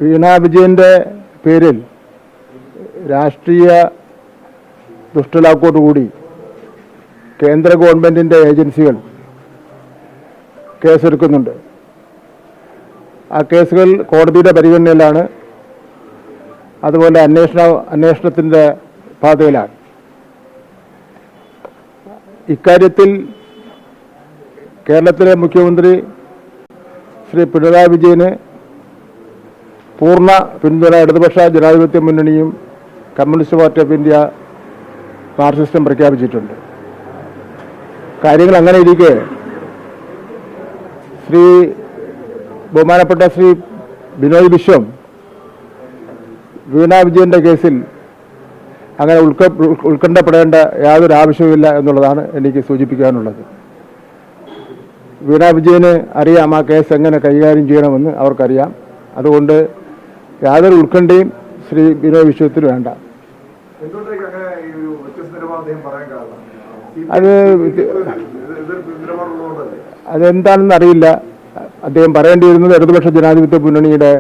വീണ വിജയൻ്റെ പേരിൽ രാഷ്ട്രീയ ദുഷ്ടലാക്കോടുകൂടി കേന്ദ്ര ഗവൺമെൻറ്റിൻ്റെ ഏജൻസികൾ കേസെടുക്കുന്നുണ്ട്. ആ കേസുകൾ കോടതിയുടെ പരിഗണനയിലാണ്. അതുപോലെ അന്വേഷണത്തിൻ്റെ പാതയിലാണ്. ഇക്കാര്യത്തിൽ കേരളത്തിലെ മുഖ്യമന്ത്രി ശ്രീ പിണറായി വിജയന് പൂർണ്ണ പിന്തുണ ഇടതുപക്ഷ ജനാധിപത്യ മുന്നണിയും കമ്മ്യൂണിസ്റ്റ് പാർട്ടി ഓഫ് ഇന്ത്യ മാർക്സിസ്റ്റും പ്രഖ്യാപിച്ചിട്ടുണ്ട്. കാര്യങ്ങൾ അങ്ങനെ ഇരിക്കെ ബഹുമാനപ്പെട്ട ശ്രീ ബിനോയ് വിശ്വം വീണ വിജയൻ്റെ കേസിൽ അങ്ങനെ ഉത്കണ്ഠപ്പെടേണ്ട യാതൊരു ആവശ്യവുമില്ല എന്നുള്ളതാണ് എനിക്ക് സൂചിപ്പിക്കാനുള്ളത്. വീണ വിജയന് അറിയാം ആ കേസ് എങ്ങനെ കൈകാര്യം ചെയ്യണമെന്ന് അവർക്കറിയാം. അതുകൊണ്ട് യാതൊരു ഉത്കണ്ഠയും ശ്രീ ബിനോയ് വിശ്വത്തിന് വേണ്ട. അതെന്താണെന്ന് അറിയില്ല. അദ്ദേഹം പറയേണ്ടിയിരുന്നത് ഇടതുപക്ഷ ജനാധിപത്യ മുന്നണിയുടെ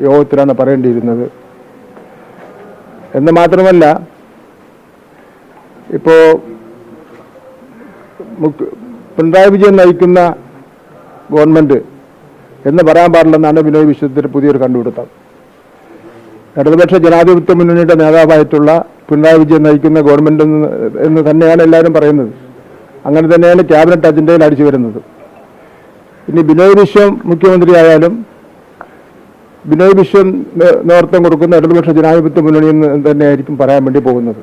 യോഗത്തിലാണ് പറയേണ്ടിയിരുന്നത് എന്ന് മാത്രമല്ല, ഇപ്പോൾ പിണറായി വിജയൻ നയിക്കുന്ന ഗവൺമെൻറ് എന്ന് പറയാൻ പാടില്ലെന്നാണ് ബിനോയ് വിശ്വത്തിന് പുതിയൊരു കണ്ടുപിടുത്തം. ഇടതുപക്ഷ ജനാധിപത്യ മുന്നണിയുടെ നേതാവായിട്ടുള്ള പിണറായി വിജയൻ നയിക്കുന്ന ഗവൺമെൻറ് എന്ന് തന്നെയാണ് എല്ലാവരും പറയുന്നത്. അങ്ങനെ തന്നെയാണ് ക്യാബിനറ്റ് അജണ്ടയിൽ അടിച്ചു വരുന്നത്. ഇനി ബിനോയ് വിശ്വം മുഖ്യമന്ത്രിയായാലും ബിനോയ് വിശ്വം നേതൃത്വം കൊടുക്കുന്ന ഇടതുപക്ഷ ജനാധിപത്യ മുന്നണി എന്ന് തന്നെയായിരിക്കും പറയാൻ വേണ്ടി പോകുന്നത്.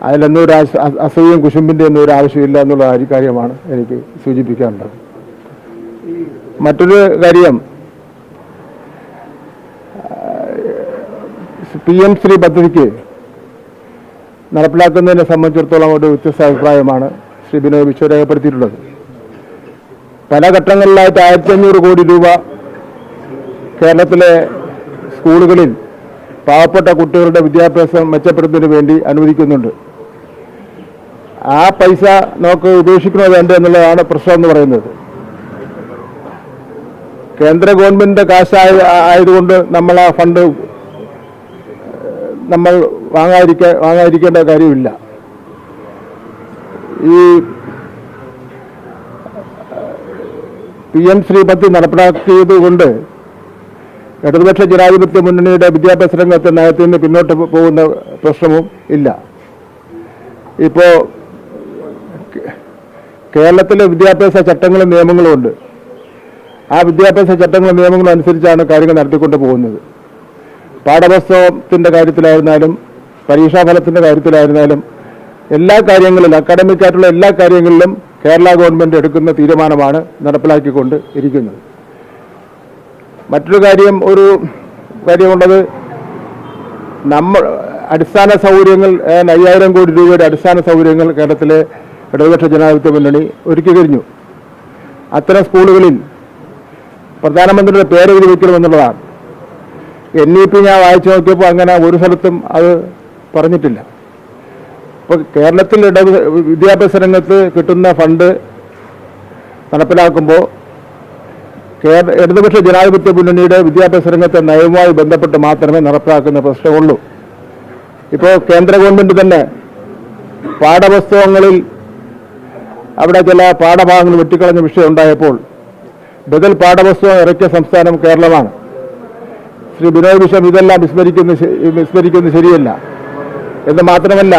അതിലൊന്നും ഒരു അസൂയം കുശുമ്പിൻ്റെ ഒന്നും ഒരു ആവശ്യമില്ല എന്നുള്ള കാര്യമാണ് എനിക്ക് സൂചിപ്പിക്കാനുള്ളത്. മറ്റൊരു കാര്യം, PM ശ്രീ പദ്ധതിക്ക് നടപ്പിലാക്കുന്നതിനെ സംബന്ധിച്ചിടത്തോളം ഒരു വ്യത്യസ്ത അഭിപ്രായമാണ് ശ്രീ ബിനോയ് വിശ്വം രേഖപ്പെടുത്തിയിട്ടുള്ളത്. പല ഘട്ടങ്ങളിലായിട്ട് 1500 കോടി രൂപ കേരളത്തിലെ സ്കൂളുകളിൽ പാവപ്പെട്ട കുട്ടികളുടെ വിദ്യാഭ്യാസം മെച്ചപ്പെടുത്തുന്നതിന് വേണ്ടി അനുവദിക്കുന്നുണ്ട്. ആ പൈസ നമുക്ക് ഉപേക്ഷിക്കണോ വേണ്ട എന്നുള്ളതാണ് പ്രശ്നം എന്ന് പറയുന്നത്. കേന്ദ്ര ഗവൺമെൻറ്റിൻ്റെ ആയതുകൊണ്ട് നമ്മൾ ആ ഫണ്ട് നമ്മൾ വാങ്ങാതിരിക്കേണ്ട കാര്യമില്ല. ഈ PM ശ്രീ പദ്ധതി നടപ്പിലാക്കിയത് കൊണ്ട് ഇടതുപക്ഷ ജനാധിപത്യ മുന്നണിയുടെ വിദ്യാഭ്യാസ രംഗത്തെ നയത്തിൽ നിന്ന് പിന്നോട്ട് പോകുന്ന പ്രശ്നവും ഇല്ല. ഇപ്പോൾ കേരളത്തിലെ വിദ്യാഭ്യാസ ചട്ടങ്ങളും നിയമങ്ങളും ഉണ്ട്. ആ വിദ്യാഭ്യാസ ചട്ടങ്ങളും നിയമങ്ങളും അനുസരിച്ചാണ് കാര്യങ്ങൾ നടത്തിക്കൊണ്ട് പോകുന്നത്. പാഠപുസ്തകത്തിൻ്റെ കാര്യത്തിലായിരുന്നാലും പരീക്ഷാഫലത്തിൻ്റെ കാര്യത്തിലായിരുന്നാലും എല്ലാ കാര്യങ്ങളിലും അക്കാഡമിക്കായിട്ടുള്ള എല്ലാ കാര്യങ്ങളിലും കേരള ഗവൺമെൻറ് എടുക്കുന്ന തീരുമാനമാണ് നടപ്പിലാക്കിക്കൊണ്ട് ഇരിക്കുന്നത്. മറ്റൊരു കാര്യമുള്ളത്, അടിസ്ഥാന സൗകര്യങ്ങൾ 5000 കോടി രൂപയുടെ അടിസ്ഥാന സൗകര്യങ്ങൾ കേരളത്തിലെ ഇടതുപക്ഷ ജനാധിപത്യ മുന്നണി ഒരുക്കി കഴിഞ്ഞു. അത്തരം സ്കൂളുകളിൽ പ്രധാനമന്ത്രിയുടെ പേരെഴുതി വയ്ക്കണമെന്നുള്ളതാണ്. NEP ഞാൻ വായിച്ചു നോക്കിയപ്പോൾ അങ്ങനെ ഒരു സ്ഥലത്തും അത് പറഞ്ഞിട്ടില്ല. ഇപ്പോൾ കേരളത്തിൽ വിദ്യാഭ്യാസ രംഗത്ത് കിട്ടുന്ന ഫണ്ട് നടപ്പിലാക്കുമ്പോൾ ഇടതുപക്ഷ ജനാധിപത്യ മുന്നണിയുടെ വിദ്യാഭ്യാസ രംഗത്തെ നയവുമായി ബന്ധപ്പെട്ട് മാത്രമേ നടപ്പിലാക്കുന്ന പ്രശ്നമുള്ളൂ. ഇപ്പോൾ കേന്ദ്ര ഗവൺമെൻറ് തന്നെ പാഠപുസ്തകങ്ങളിൽ അവിടെ ചില പാഠഭാഗങ്ങൾ വെട്ടിക്കളഞ്ഞ വിഷയം ഉണ്ടായപ്പോൾ ബദൽ പാഠപുസ്തകം ഇറക്കിയ സംസ്ഥാനം കേരളമാണ്. ശ്രീ ബിനോയ് വിശ്വം ഇതെല്ലാം വിസ്മരിക്കുന്നത് ശരിയല്ല. എന്ന് മാത്രമല്ല,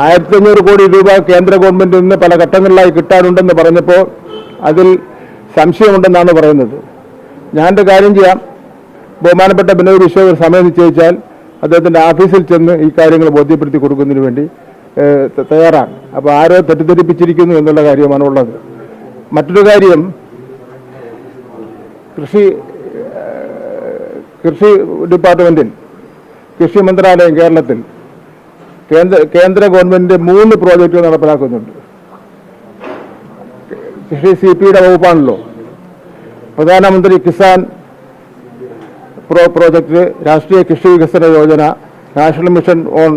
1500 കോടി രൂപ കേന്ദ്ര ഗവൺമെൻറ്റിൽ നിന്ന് പല ഘട്ടങ്ങളിലായി കിട്ടാനുണ്ടെന്ന് പറഞ്ഞപ്പോൾ അതിൽ സംശയമുണ്ടെന്നാണ് പറയുന്നത്. ഞാനൊരു കാര്യം ചെയ്യാം, ബഹുമാനപ്പെട്ട ബിനോയ് വിശ്വം ഒരു സമയം നിശ്ചയിച്ചാൽ അദ്ദേഹത്തിൻ്റെ ഓഫീസിൽ ചെന്ന് ഈ കാര്യങ്ങൾ ബോധ്യപ്പെടുത്തി കൊടുക്കുന്നതിന് വേണ്ടി തയ്യാറാണ്. അപ്പോൾ ആരോ തെറ്റിദ്ധരിപ്പിച്ചിരിക്കുന്നു എന്നുള്ള കാര്യമാണ് ഉള്ളത്. മറ്റൊരു കാര്യം, കൃഷി ഡിപ്പാർട്ട്മെൻറ്റിൽ, കൃഷി മന്ത്രാലയം കേരളത്തിൽ കേന്ദ്ര ഗവൺമെൻറ് 3 പ്രോജക്റ്റുകൾ നടപ്പിലാക്കുന്നുണ്ട്. കൃഷി CPയുടെ വകുപ്പാണല്ലോ. പ്രധാനമന്ത്രി കിസാൻ പ്രോജക്റ്റ്, രാഷ്ട്രീയ കൃഷി വികസന യോജന, നാഷണൽ മിഷൻ ഓൺ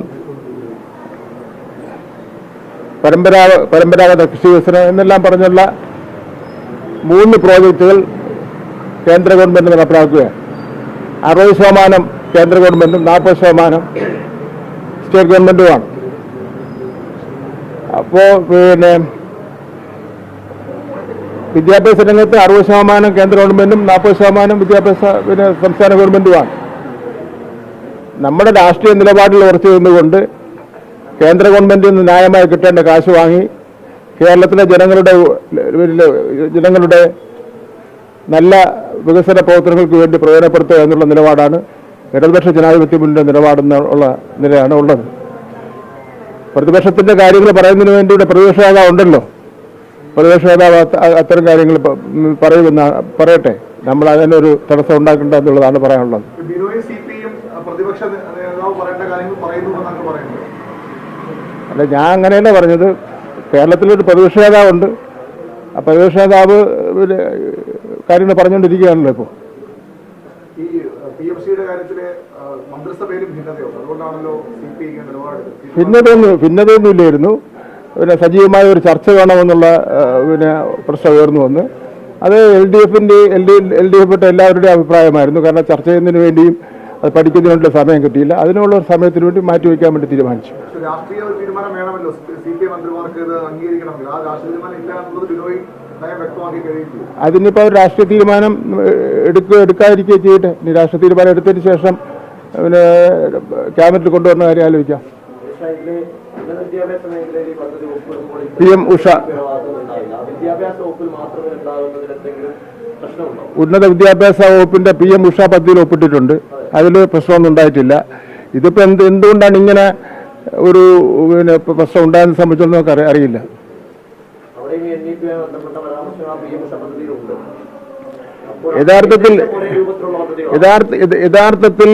പരമ്പരാഗത കൃഷി വികസനം എന്നെല്ലാം പറഞ്ഞുള്ള 3 പ്രോജക്റ്റുകൾ കേന്ദ്ര ഗവൺമെൻറ് നടപ്പിലാക്കുകയാണ്. 60% കേന്ദ്ര ഗവൺമെൻറ്റും 40% സ്റ്റേറ്റ് ഗവൺമെൻറ്റുമാണ്. അപ്പോൾ പിന്നെ വിദ്യാഭ്യാസ രംഗത്ത് 60% കേന്ദ്ര ഗവൺമെൻറ്റും 40% സംസ്ഥാന ഗവൺമെൻറ്റുമാണ്. നമ്മുടെ രാഷ്ട്രീയ നിലപാടിൽ ഉറച്ചു നിന്നുകൊണ്ട് കേന്ദ്ര ഗവൺമെൻറ്റിൽ നിന്ന് ന്യായമായി കിട്ടേണ്ട കാശ് വാങ്ങി കേരളത്തിലെ ജനങ്ങളുടെ നല്ല വികസന പ്രവർത്തനങ്ങൾക്ക് വേണ്ടി പ്രയോജനപ്പെടുത്തുക എന്നുള്ള നിലപാടാണ് ഇടതുപക്ഷ ജനാധിപത്യ മുന്നണിയുടെ നിലപാടെന്നുള്ള നിലയാണ് ഉള്ളത്. പ്രതിപക്ഷത്തിൻ്റെ കാര്യങ്ങൾ പറയുന്നതിന് വേണ്ടി ഇവിടെ പ്രതിപക്ഷ നേതാവ് ഉണ്ടല്ലോ. പ്രതിപക്ഷ നേതാവ് അത്തരം കാര്യങ്ങൾ പറയട്ടെ. നമ്മൾ അതിനൊരു തടസ്സം ഉണ്ടാക്കേണ്ട എന്നുള്ളതാണ് പറയാനുള്ളത്. അല്ല, ഞാൻ അങ്ങനെയല്ല പറഞ്ഞത്. കേരളത്തിലൊരു പ്രതിപക്ഷ നേതാവുണ്ട്. ആ പ്രതിപക്ഷ നേതാവ് കാര്യങ്ങൾ പറഞ്ഞുകൊണ്ടിരിക്കുകയാണല്ലോ ഇപ്പോൾ. ഭിന്നതയൊന്നും ഇല്ലായിരുന്നു. സജീവമായ ഒരു ചർച്ച വേണമെന്നുള്ള പ്രശ്നം ഉയർന്നു വന്ന് അത് എൽ ഡി എഫ് എല്ലാവരുടെയും അഭിപ്രായമായിരുന്നു. കാരണം ചർച്ച ചെയ്യുന്നതിന് വേണ്ടിയും അത് പഠിക്കുന്നതിന് വേണ്ടിയുള്ള സമയം കിട്ടിയില്ല. അതിനുള്ള ഒരു സമയത്തിന് വേണ്ടി മാറ്റിവെക്കാൻ വേണ്ടി തീരുമാനിച്ചു. അതിനിപ്പോൾ ഒരു രാഷ്ട്രീയ തീരുമാനം എടുക്കാതിരിക്കുകയും ചെയ്യട്ടെ. ഇനി രാഷ്ട്രീയ തീരുമാനം എടുത്തതിന് ശേഷം ക്യാബിനറ്റിൽ കൊണ്ടുവരുന്ന കാര്യം ആലോചിക്കാം. PM ഉഷ ഉന്നത വിദ്യാഭ്യാസ വകുപ്പിന്റെ PM ഉഷ പദ്ധതിയിൽ ഒപ്പിട്ടിട്ടുണ്ട്. അതിൽ പ്രശ്നമൊന്നും ഉണ്ടായിട്ടില്ല. ഇതിപ്പോൾ എന്തുകൊണ്ടാണ് ഇങ്ങനെ ഒരു പ്രശ്നം ഉണ്ടായതിനെ സംബന്ധിച്ചൊന്നും നമുക്ക് അറിയില്ല. യഥാർത്ഥത്തിൽ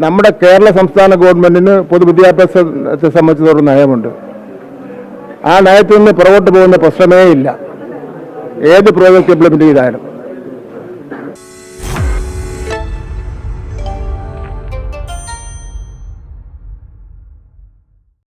നമ്മുടെ കേരള സംസ്ഥാന ഗവൺമെന്റിന് പൊതുവിദ്യാഭ്യാസത്തെ സംബന്ധിച്ചൊരു നയമുണ്ട്. ആ നയത്തിൽ നിന്ന് പുറകോട്ട് പോകുന്ന പ്രശ്നമേ ഇല്ല, ഏത് പ്രോജക്റ്റ് ഇംപ്ലിമെന്റ് ചെയ്താലും.